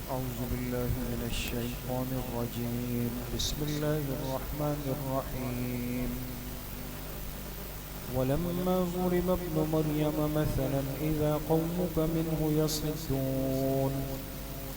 أعوذ بالله من الشيطان الرجيم. بسم الله الرحمن الرحيم. ولما ضرب ابن مريم مثلا إذا قومك منه يصدون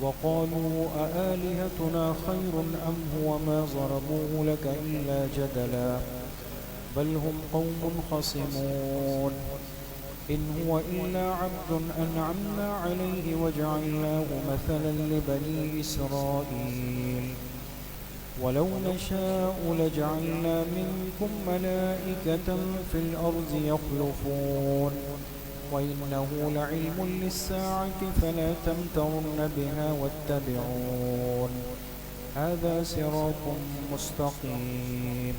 وقالوا أآلهتنا خير أم هو ما ضربوه لك إلا جدلا بل هم قوم خصمون. إن هو إلا عبد أنعمنا عليه وجعلناه مثلا لبني إسرائيل ولو نشاء لجعلنا منكم ملائكة في الأرض يخلفون وإنه لعلم للساعة فلا تمترن بها واتبعون هذا صراط مستقيم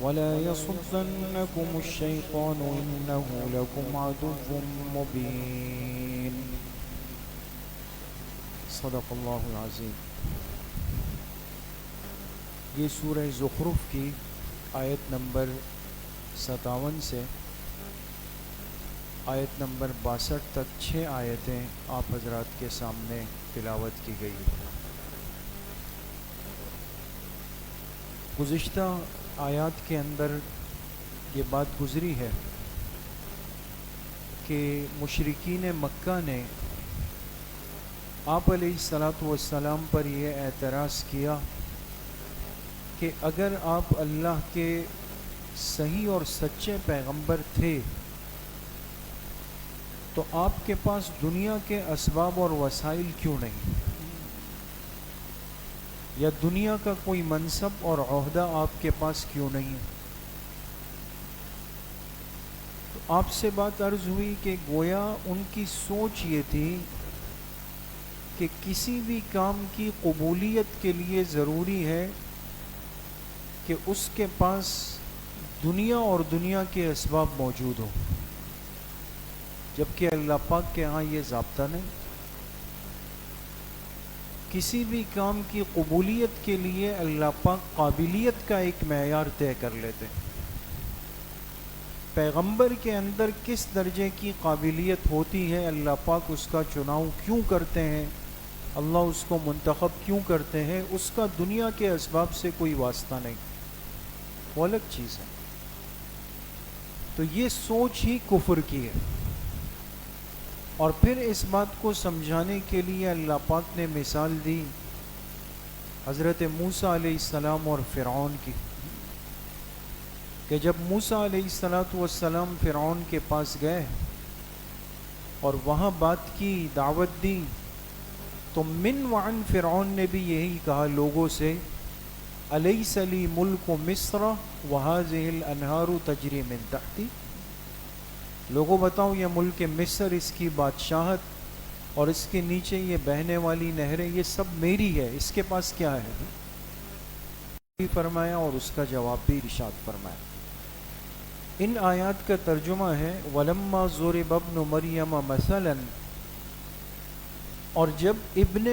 ولا يصدنكم الشيطان إنه لكم عدو مبين. صدق اللہ العظیم. یہ سورہ زخرف کی آیت نمبر 57 سے آیت نمبر 62 تک 6 آیتیں آپ حضرات کے سامنے تلاوت کی گئی. گزشتہ آیات کے اندر یہ بات گزری ہے کہ مشرکین مکہ نے آپ علیہ الصلاۃ والسلام پر یہ اعتراض کیا کہ اگر آپ اللہ کے صحیح اور سچے پیغمبر تھے تو آپ کے پاس دنیا کے اسباب اور وسائل کیوں نہیں، یا دنیا کا کوئی منصب اور عہدہ آپ کے پاس کیوں نہیں. تو آپ سے بات عرض ہوئی کہ گویا ان کی سوچ یہ تھی کہ کسی بھی کام کی قبولیت کے لیے ضروری ہے کہ اس کے پاس دنیا اور دنیا کے اسباب موجود ہوں، جبکہ اللہ پاک کے ہاں یہ ضابطہ نہیں. کسی بھی کام کی قبولیت کے لیے اللہ پاک قابلیت کا ایک معیار طے کر لیتے ہیں. پیغمبر کے اندر کس درجے کی قابلیت ہوتی ہے، اللہ پاک اس کا چناؤ کیوں کرتے ہیں، اللہ اس کو منتخب کیوں کرتے ہیں، اس کا دنیا کے اسباب سے کوئی واسطہ نہیں، وہ الگ چیز ہے. تو یہ سوچ ہی کفر کی ہے. اور پھر اس بات کو سمجھانے کے لیے اللہ پاک نے مثال دی حضرت موسیٰ علیہ السلام اور فرعون کی، کہ جب موسیٰ علیہ السلام فرعون کے پاس گئے اور وہاں بات کی، دعوت دی، تو من وعن فرعون نے بھی یہی کہا لوگوں سے، الیس لی ملک مصر وہذہ الانہار تجری من تحتی، لوگوں بتاؤ یہ ملک مصر، اس کی بادشاہت اور اس کے نیچے یہ بہنے والی نہریں، یہ سب میری ہے، اس کے پاس کیا ہے؟ فرمایا اور اس کا جواب بھی ارشاد فرمایا. ان آیات کا ترجمہ ہے وَلَمَّا ضُرِبَ ابْنُ مَرْيَمَ مَثَلًا، اور جب ابن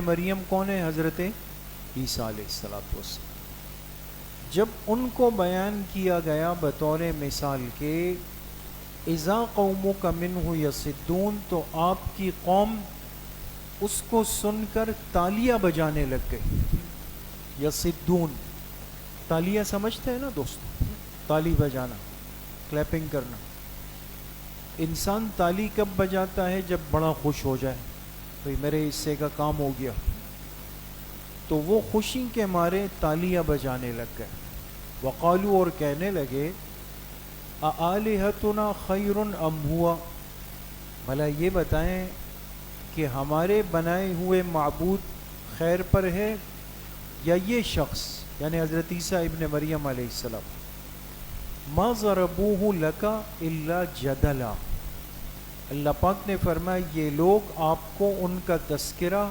مریم کون ہے؟ حضرت عیسیٰ علیہ السلام. جب ان کو بیان کیا گیا بطور مثال کے اذا قومک منہ یصدون، تو آپ کی قوم اس کو سن کر تالیاں بجانے لگ گئی. یصدون، تالیاں سمجھتے ہیں نا دوستو، تالی بجانا، کلیپنگ کرنا. انسان تالی کب بجاتا ہے؟ جب بڑا خوش ہو جائے، بھئی میرے حصے کا کام ہو گیا. تو وہ خوشی کے مارے تالیاں بجانے لگ گئے. وقالو، اور کہنے لگے، آلہتنا خیر ام ہوا، بھلا یہ بتائیں کہ ہمارے بنائے ہوئے معبود خیر پر ہے یا یہ شخص، یعنی حضرت عیسیٰ ابن مریم علیہ السلام. ما ضربوہ لک الا جدلا، اللہ پاک نے فرمایا یہ لوگ آپ کو ان کا تذکرہ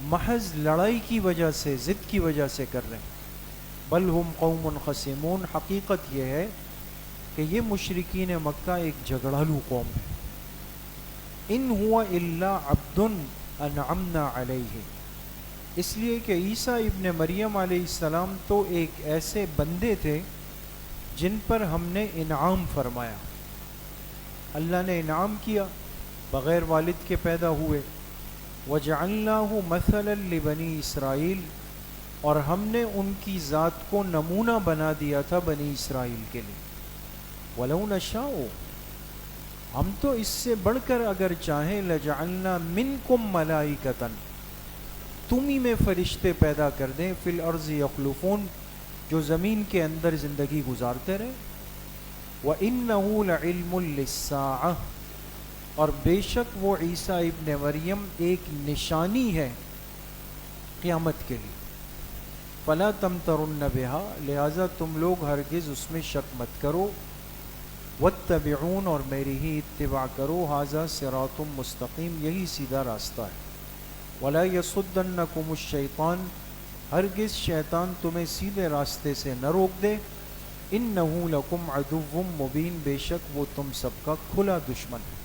محض لڑائی کی وجہ سے، ضد کی وجہ سے کر رہے ہیں. بل ہم قوم خصمون، حقیقت یہ ہے کہ یہ مشرکین مکہ ایک جھگڑالو قوم ہے. ان ہوا الا عبد انعمنا علیہ، اس لیے کہ عیسیٰ ابن مریم علیہ السلام تو ایک ایسے بندے تھے جن پر ہم نے انعام فرمایا. اللہ نے انعام کیا بغیر والد کے پیدا ہوئے. وَجَعَلْنَاهُ مَثَلًا لِبَنِي اسرائیل، اور ہم نے ان کی ذات کو نمونہ بنا دیا تھا بنی اسرائیل کے لیے. وَلَوْ نَشَاءُ، ہم تو اس سے بڑھ کر اگر چاہیں لَجَعَلْنَا مِنْكُمْ مَلَائِكَةً، تم ہی میں فرشتے پیدا کر دیں، فی الارض یخلفون، جو زمین کے اندر زندگی گزارتے رہیں. وَإِنَّهُ لَعِلْمٌ لِلسَّاعَةِ، اور بے شک وہ عیسیٰ ابن مریم ایک نشانی ہے قیامت کے لیے. فَلَا تَمْتَرُنَّ بِهَا، لہٰذا تم لوگ ہرگز اس میں شک مت کرو. وَاتَّبِعُونَ، اور میری ہی اتباع کرو. هَذَا صِرَاطٌ مستقیم، یہی سیدھا راستہ ہے. وَلَا يَصُدَّنَّكُمُ الشَّيْطَانُ، ہرگز شیطان تمہیں سیدھے راستے سے نہ روک دے. إِنَّهُ لَكُمْ عَدُوٌّ مُّبِينٌ، بے شک وہ تم سب کا کھلا دشمن ہے.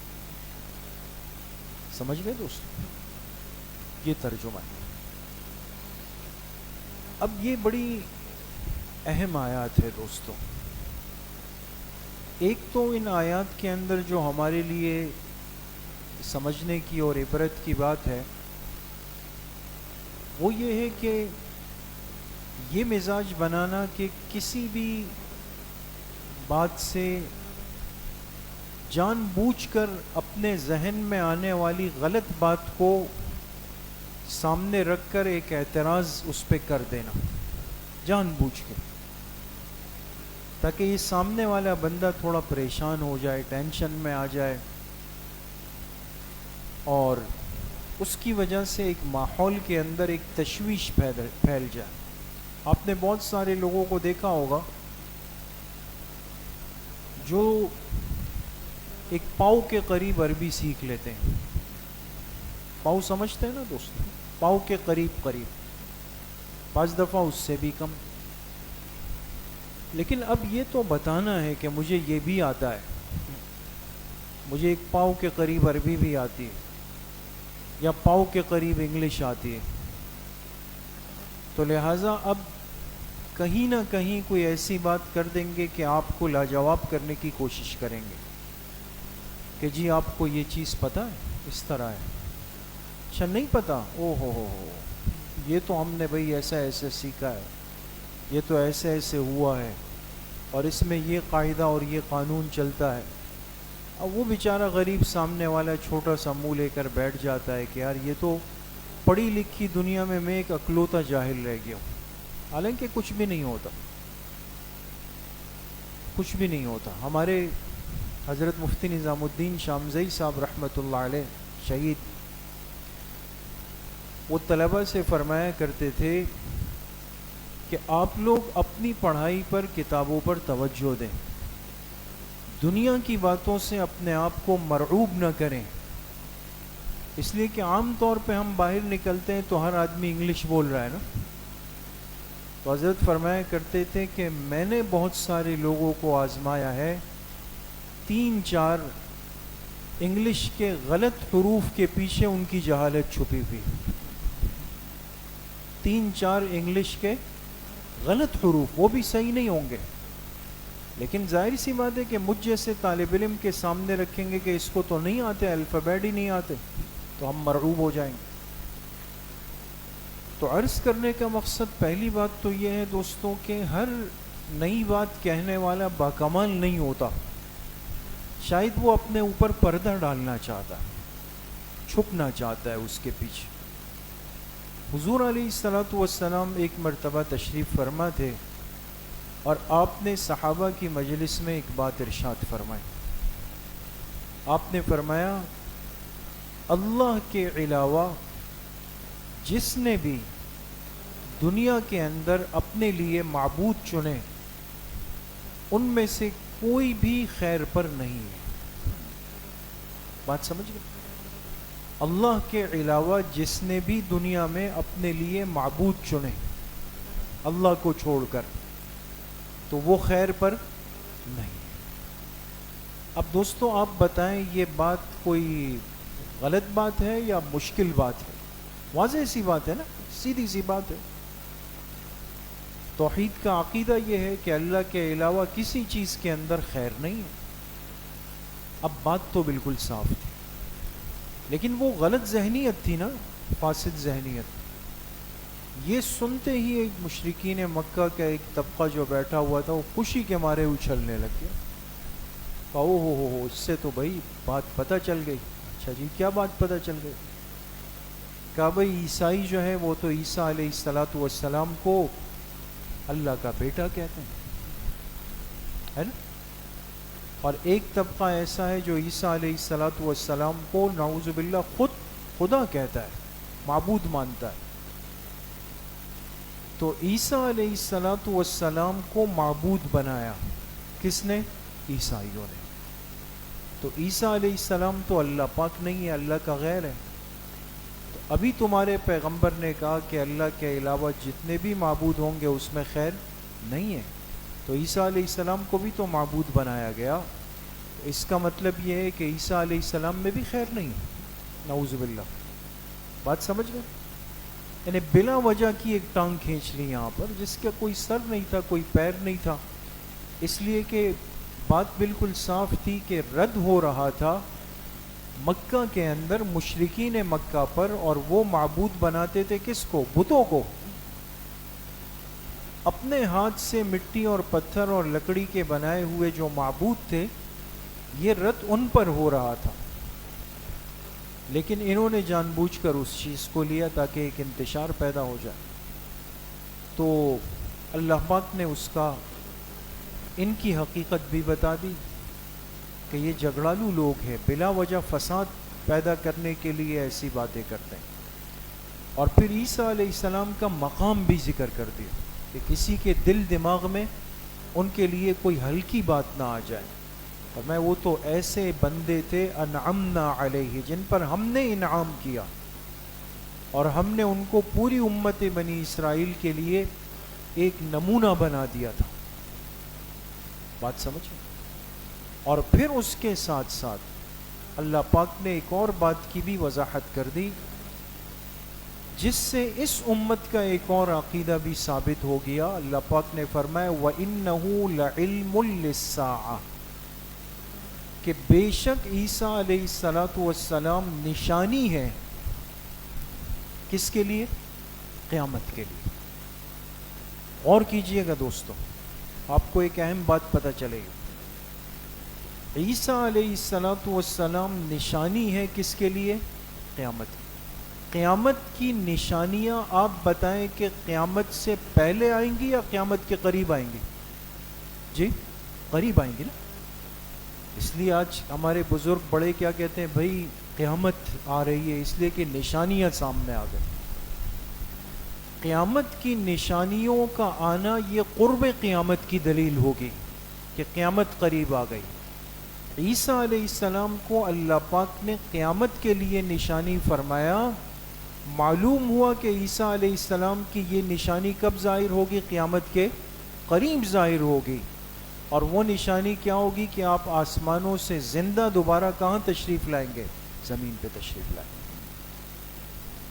سمجھ گئے دوستو؟ یہ ترجمہ ہے. اب یہ بڑی اہم آیات ہے دوستو. ایک تو ان آیات کے اندر جو ہمارے لیے سمجھنے کی اور عبرت کی بات ہے وہ یہ ہے کہ یہ مزاج بنانا کہ کسی بھی بات سے جان بوجھ کر اپنے ذہن میں آنے والی غلط بات کو سامنے رکھ کر ایک اعتراض اس پہ کر دینا جان بوجھ کے، تاکہ یہ سامنے والا بندہ تھوڑا پریشان ہو جائے، ٹینشن میں آ جائے، اور اس کی وجہ سے ایک ماحول کے اندر ایک تشویش پھیل جائے. آپ نے بہت سارے لوگوں کو دیکھا ہوگا جو ایک پاؤ کے قریب عربی سیکھ لیتے ہیں. پاؤ سمجھتے ہیں نا دوستو؟ پاؤ کے قریب، بعض دفعہ اس سے بھی کم. لیکن اب یہ تو بتانا ہے کہ مجھے یہ بھی آتا ہے، مجھے ایک پاؤ کے قریب عربی بھی آتی ہے یا پاؤ کے قریب انگلش آتی ہے، تو لہٰذا اب کہیں نہ کہیں کوئی ایسی بات کر دیں گے کہ آپ کو لاجواب کرنے کی کوشش کریں گے کہ جی آپ کو یہ چیز پتہ ہے، اس طرح ہے. اچھا نہیں پتہ؟ او ہو، یہ تو ہم نے بھئی ایسا ایسے سیکھا ہے، یہ تو ایسے ایسے ہوا ہے، اور اس میں یہ قاعدہ اور یہ قانون چلتا ہے. اب وہ بیچارہ غریب سامنے والا چھوٹا سا منہ لے کر بیٹھ جاتا ہے کہ یار یہ تو پڑھی لکھی دنیا میں ایک اکلوتا جاہل رہ گیا ہوں. حالانکہ کچھ بھی نہیں ہوتا، کچھ بھی نہیں ہوتا. ہمارے حضرت مفتی نظام الدین شامزئی صاحب رحمۃ اللہ علیہ شہید، وہ طلبہ سے فرمایا کرتے تھے کہ آپ لوگ اپنی پڑھائی پر، کتابوں پر توجہ دیں، دنیا کی باتوں سے اپنے آپ کو مرعوب نہ کریں. اس لیے کہ عام طور پہ ہم باہر نکلتے ہیں تو ہر آدمی انگلش بول رہا ہے نا. تو حضرت فرمایا کرتے تھے کہ میں نے بہت سارے لوگوں کو آزمایا ہے، 3-4 انگلش کے غلط حروف کے پیچھے ان کی جہالت چھپی ہوئی. 3-4 انگلش کے غلط حروف، وہ بھی صحیح نہیں ہوں گے، لیکن ظاہر سی بات ہے کہ مجھ جیسے طالب علم کے سامنے رکھیں گے کہ اس کو تو نہیں آتے، الفابیٹ ہی نہیں آتے، تو ہم مرعوب ہو جائیں گے. تو عرض کرنے کا مقصد پہلی بات تو یہ ہے دوستوں کہ ہر نئی بات کہنے والا باکمال نہیں ہوتا. شاید وہ اپنے اوپر پردہ ڈالنا چاہتا ہے، چھپنا چاہتا ہے اس کے پیچھے. حضور علیہ الصلوۃ والسلام ایک مرتبہ تشریف فرما تھے اور آپ نے صحابہ کی مجلس میں ایک بات ارشاد فرمائی. آپ نے فرمایا اللہ کے علاوہ جس نے بھی دنیا کے اندر اپنے لیے معبود چنے ان میں سے کوئی بھی خیر پر نہیں ہے. بات سمجھ گئے؟ اللہ کے علاوہ جس نے بھی دنیا میں اپنے لیے معبود چنے اللہ کو چھوڑ کر، تو وہ خیر پر نہیں. اب دوستو آپ بتائیں یہ بات کوئی غلط بات ہے یا مشکل بات ہے؟ واضح سی بات ہے نا، سیدھی سی بات ہے. توحید کا عقیدہ یہ ہے کہ اللہ کے علاوہ کسی چیز کے اندر خیر نہیں ہے. اب بات تو بالکل صاف تھی. لیکن وہ غلط ذہنیت تھی نا، فاسد ذہنیت. یہ سنتے ہی ایک مشرکین مکہ کا ایک طبقہ جو بیٹھا ہوا تھا وہ خوشی کے مارے اچھلنے لگ گیا. او ہو اس سے تو بھائی بات پتہ چل گئی. اچھا جی کیا بات پتہ چل گئی؟ کہا بھائی عیسائی جو ہے وہ تو عیسیٰ علیہ السلام کو اللہ کا بیٹا کہتے ہیں، ہے نا. اور ایک طبقہ ایسا ہے جو عیسیٰ علیہ السلام کو نعوذ باللہ خود خدا کہتا ہے، معبود مانتا ہے. تو عیسیٰ علیہ السلام کو معبود بنایا کس نے؟ عیسائیوں نے. تو عیسیٰ علیہ السلام تو اللہ پاک نہیں ہے، اللہ کا غیر ہے. تو ابھی تمہارے پیغمبر نے کہا کہ اللہ کے علاوہ جتنے بھی معبود ہوں گے اس میں خیر نہیں ہے. تو عیسیٰ علیہ السلام کو بھی تو معبود بنایا گیا. اس کا مطلب یہ ہے کہ عیسیٰ علیہ السلام میں بھی خیر نہیں ہے، نعوذ باللہ. بات سمجھ گئے؟ یعنی بلا وجہ کی ایک ٹانگ کھینچ لی یہاں پر، جس کا کوئی سر نہیں تھا، کوئی پیر نہیں تھا. اس لیے کہ بات بالکل صاف تھی کہ رد ہو رہا تھا مکہ کے اندر مشرکین مکہ پر، اور وہ معبود بناتے تھے کس کو؟ بتوں کو. اپنے ہاتھ سے مٹی اور پتھر اور لکڑی کے بنائے ہوئے جو معبود تھے، یہ رد ان پر ہو رہا تھا. لیکن انہوں نے جان بوجھ کر اس چیز کو لیا تاکہ ایک انتشار پیدا ہو جائے. تو اللہ پاک نے اس کا ان کی حقیقت بھی بتا دی کہ یہ جھگڑالو لوگ ہیں، بلا وجہ فساد پیدا کرنے کے لیے ایسی باتیں کرتے ہیں. اور پھر عیسیٰ علیہ السلام کا مقام بھی ذکر کر دیا کہ کسی کے دل دماغ میں ان کے لیے کوئی ہلکی بات نہ آ جائے. اور میں وہ تو ایسے بندے تھے انعمنا علیہ، جن پر ہم نے انعام کیا، اور ہم نے ان کو پوری امت بنی اسرائیل کے لیے ایک نمونہ بنا دیا تھا. بات سمجھیں؟ اور پھر اس کے ساتھ ساتھ اللہ پاک نے ایک اور بات کی بھی وضاحت کر دی، جس سے اس امت کا ایک اور عقیدہ بھی ثابت ہو گیا. اللہ پاک نے فرمایا وَإِنَّهُ لَعِلْمٌ لِلسَّاعَةِ، کہ بے شک عیسیٰ علیہ السلام نشانی ہے کس کے لیے؟ قیامت کے لیے. اور کیجئے گا دوستو، آپ کو ایک اہم بات پتہ چلے گی. عیسیٰ علیہ السلام نشانی ہے کس کے لیے؟ قیامت کی. قیامت کی نشانیاں آپ بتائیں کہ قیامت سے پہلے آئیں گی یا قیامت کے قریب آئیں گی؟ جی قریب آئیں گی نا. اس لیے آج ہمارے بزرگ بڑے کیا کہتے ہیں، بھائی قیامت آ رہی ہے، اس لیے کہ نشانیاں سامنے آ گئی. قیامت کی نشانیوں کا آنا یہ قرب قیامت کی دلیل ہوگی کہ قیامت قریب آ گئی. عیسیٰ علیہ السلام کو اللہ پاک نے قیامت کے لیے نشانی فرمایا. معلوم ہوا کہ عیسیٰ علیہ السلام کی یہ نشانی کب ظاہر ہوگی؟ قیامت کے قریب ظاہر ہوگی. اور وہ نشانی کیا ہوگی کہ آپ آسمانوں سے زندہ دوبارہ کہاں تشریف لائیں گے؟ زمین پہ تشریف لائیں گے.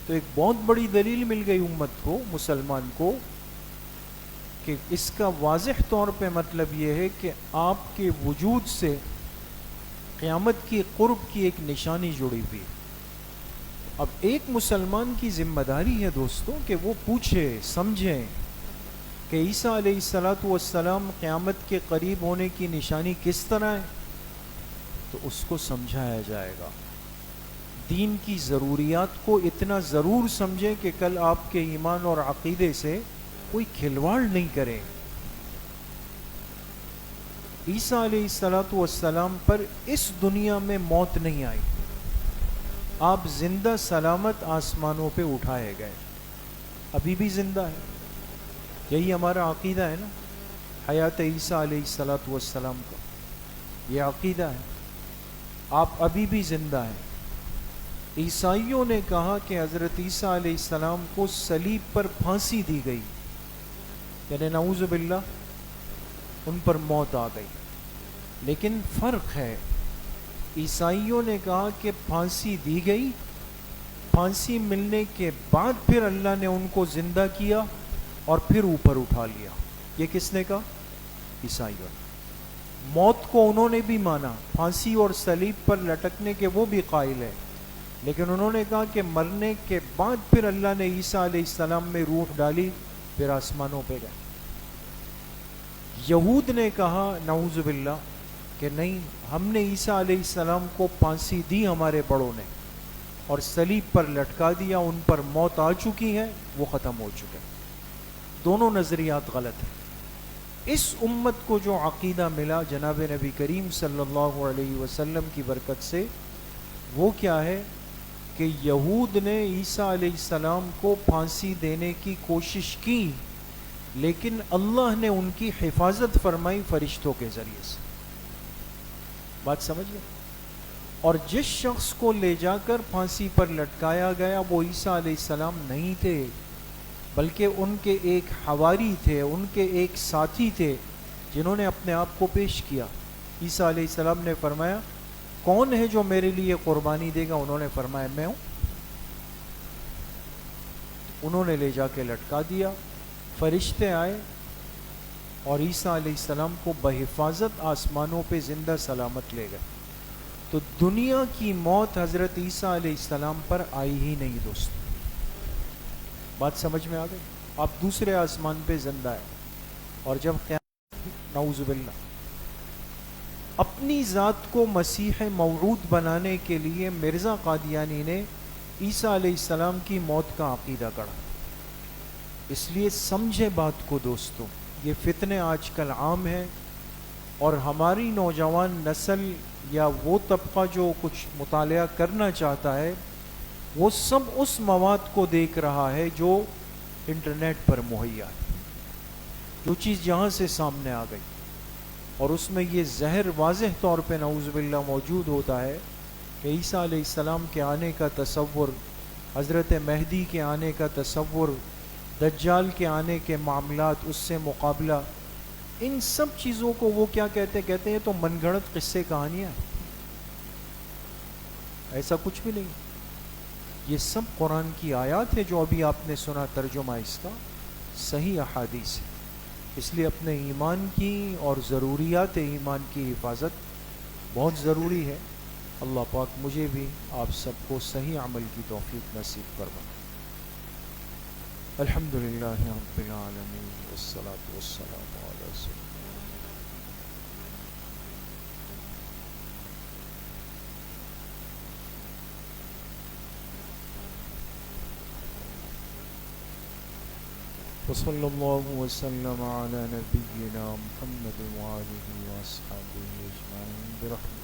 تو ایک بہت بڑی دلیل مل گئی امت کو، مسلمان کو، کہ اس کا واضح طور پہ مطلب یہ ہے کہ آپ کے وجود سے قیامت کی قرب کی ایک نشانی جڑی ہوئی. اب ایک مسلمان کی ذمہ داری ہے دوستوں کہ وہ پوچھے سمجھیں کہ عیسیٰ علیہ السلام قیامت کے قریب ہونے کی نشانی کس طرح ہے. تو اس کو سمجھایا جائے گا. دین کی ضروریات کو اتنا ضرور سمجھیں کہ کل آپ کے ایمان اور عقیدے سے کوئی کھلواڑ نہیں کرے. عیسیٰ علیہ السلام پر اس دنیا میں موت نہیں آئی، آپ زندہ سلامت آسمانوں پہ اٹھائے گئے، ابھی بھی زندہ ہے. یہی ہمارا عقیدہ ہے نا، حیات عیسیٰ علیہ السلام کا یہ عقیدہ ہے. آپ ابھی بھی زندہ ہیں. عیسائیوں نے کہا کہ حضرت عیسیٰ علیہ السلام کو صلیب پر پھانسی دی گئی، یعنی نعوذ باللہ ان پر موت آ گئی. لیکن فرق ہے، عیسائیوں نے کہا کہ پھانسی دی گئی، پھانسی ملنے کے بعد پھر اللہ نے ان کو زندہ کیا اور پھر اوپر اٹھا لیا. یہ کس نے کہا؟ عیسائیوں نے. موت کو انہوں نے بھی مانا، پھانسی اور صلیب پر لٹکنے کے وہ بھی قائل ہے، لیکن انہوں نے کہا کہ مرنے کے بعد پھر اللہ نے عیسیٰ علیہ السلام میں روح ڈالی، پھر آسمانوں پہ گئے۔ یہود نے کہا نعوذ باللہ کہ نہیں، ہم نے عیسیٰ علیہ السلام کو پھانسی دی ہمارے بڑوں نے اور صلیب پر لٹکا دیا، ان پر موت آ چکی ہے، وہ ختم ہو چکے۔ دونوں نظریات غلط ہیں۔ اس امت کو جو عقیدہ ملا جناب نبی کریم صلی اللہ علیہ وسلم کی برکت سے، وہ کیا ہے کہ یہود نے عیسیٰ علیہ السلام کو پھانسی دینے کی کوشش کی، لیکن اللہ نے ان کی حفاظت فرمائی فرشتوں کے ذریعے سے۔ بات سمجھ گئے؟ اور جس شخص کو لے جا کر پھانسی پر لٹکایا گیا وہ عیسیٰ علیہ السلام نہیں تھے، بلکہ ان کے ایک حواری تھے، ان کے ایک ساتھی تھے جنہوں نے اپنے آپ کو پیش کیا۔ عیسیٰ علیہ السلام نے فرمایا کون ہے جو میرے لیے قربانی دے گا؟ انہوں نے فرمایا میں ہوں۔ انہوں نے لے جا کے لٹکا دیا، فرشتے آئے اور عیسیٰ علیہ السلام کو بحفاظت آسمانوں پہ زندہ سلامت لے گئے۔ تو دنیا کی موت حضرت عیسیٰ علیہ السلام پر آئی ہی نہیں دوست۔ بات سمجھ میں آ گئی؟ آپ دوسرے آسمان پہ زندہ ہے، اور جب قیامت نعوذ باللہ اپنی ذات کو مسیح موعود بنانے کے لیے مرزا قادیانی نے عیسیٰ علیہ السلام کی موت کا عقیدہ کڑا۔ اس لیے سمجھے بات کو دوستوں، یہ فتنے آج کل عام ہیں، اور ہماری نوجوان نسل یا وہ طبقہ جو کچھ مطالعہ کرنا چاہتا ہے وہ سب اس مواد کو دیکھ رہا ہے جو انٹرنیٹ پر مہیا ہے، جو چیز جہاں سے سامنے آ گئی، اور اس میں یہ زہر واضح طور پہ نعوذ باللہ موجود ہوتا ہے کہ عیسیٰ علیہ السلام کے آنے کا تصور، حضرت مہدی کے آنے کا تصور، دجال کے آنے کے معاملات، اس سے مقابلہ، ان سب چیزوں کو وہ کیا کہتے ہیں تو من گھڑت قصے کہانیاں ہیں، ایسا کچھ بھی نہیں۔ یہ سب قرآن کی آیات ہے جو ابھی آپ نے سنا ترجمہ اس کا، صحیح احادیث ہے۔ اس لیے اپنے ایمان کی اور ضروریات ایمان کی حفاظت بہت ضروری ہے۔ اللہ پاک مجھے بھی آپ سب کو صحیح عمل کی توفیق نصیب فرمائے۔ الحمدللہ رب العالمین والصلاة والسلام علی سیدنا وصلی اللہ وسلم علی نبینا محمد وآلہ وصحبہ اجمعین برحمتہ۔